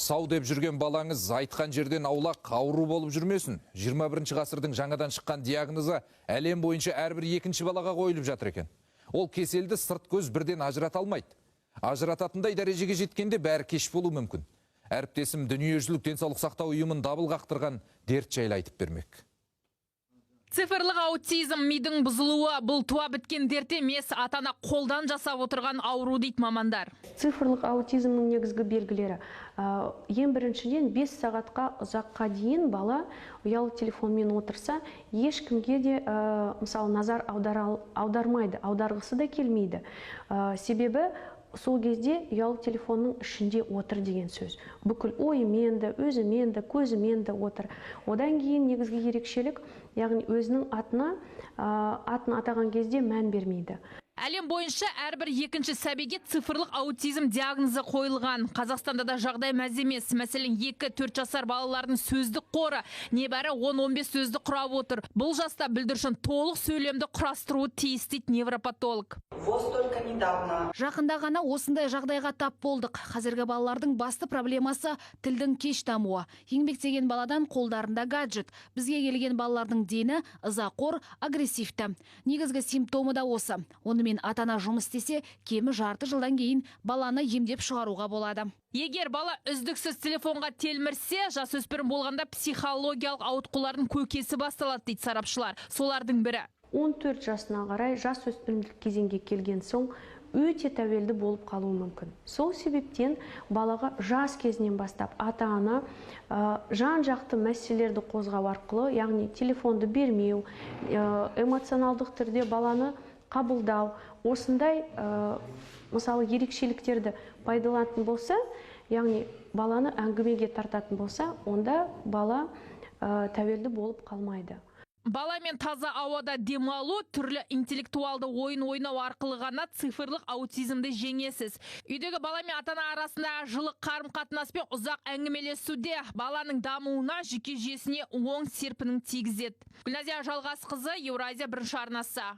Сау деп жүрген балаңыз айтқан жерден аулақ ауру болып жүрмесін. 21 ғасырдың жаңадан шыққан диагнозы әлем бойынша әрбір екінші балаға қойылып жатыр екен. Ол кеселді сырт көз бірден ажырата алмайды. Ажырататындай дәрежеге жеткенде бәрі кеш болуы мүмкін. Әріптесім дүниежүзілік денсаулық сақтау ұйымын дабыл қақтырған дерт жайлы айтып бермек. Цифрлық аутизм мидың бұзылуы бұл туа біткен дерт емес, атана қолдан жасап отырған ауру дейді мамандар. Цифрлық аутизмнің негізгі белгілері. Ең біріншіден 5 сағатқа ұзаққа дейін бала ұялы телефонмен отырса, ешкімге де мысалы назар аудармайды, аударғысы да келмейді. Себебі сол кезде ұялы телефонның ішінде отыр деген сөз. Бүкіл ойымен де, өзімен де, көзімен де отыр. Одан кейін негізгі ерекшелік, яғни өзінің атын атаған кезде мән бермейді. Әлем бойынша әрбір екінші сәбиге цифрлық аутизм диагнозы қойылған. Қазақстанда да жағдай мәз емес. Мәселен, 2-4 жасар балалардың сөздік қоры небәрі 10-15 сөзді құрап отыр. Бұл жаста бүлдіршін толық сөйлемді құрастыруы тиіс дейді невропатолог. Жақында ғана осындай жағдайға тап болдық. Қазіргі балалардың басты проблемасы тілдің кеш дамуы. Еңбектеген баладан қолдарында гаджет. Бізге келген балалардың дені ызақор, агрессивті. Негізгі симптомы да осы. Онымен ата-ана жұмыс істесе, кемі жарты жылдан кейін баланы емдеп шығаруға болады. Егер бала үздіксіз телефонға телмірсе, жасөспірім болғанда психологиялық ауытқулардың көкесі басталады дейді сарапшылар. Солардың бірі. 14 жасына қарай жасөспірімдік кезеңге келген соң өте тәуелді болып қалуы мүмкін. Сол себептен балаға жас кезінен бастап ата-ана жан-жақты мәселелерді қозғау арқылы, яғни телефонды бермеу, эмоционалдық түрде баланы қабылдау, осындай мысалы ерекшеліктерді пайдаланатын болса, яғни баланы әңгімеге тартатын болса, онда бала тәуелді болып қалмайды. Баламен таза ауада демалу, түрлі интеллектуалды ойын ойнау арқылы ғана цифрлық аутизмді жеңесіз. Үйдегі бала мен ата-ана арасында жылы қарым-қатынаспен ұзақ әңгімелесуде баланың дамуына, жүйке жүйесіне оң серпінін тигізеді. Гүлназия Жалғасқызы, Еуразия бірінші арнасы.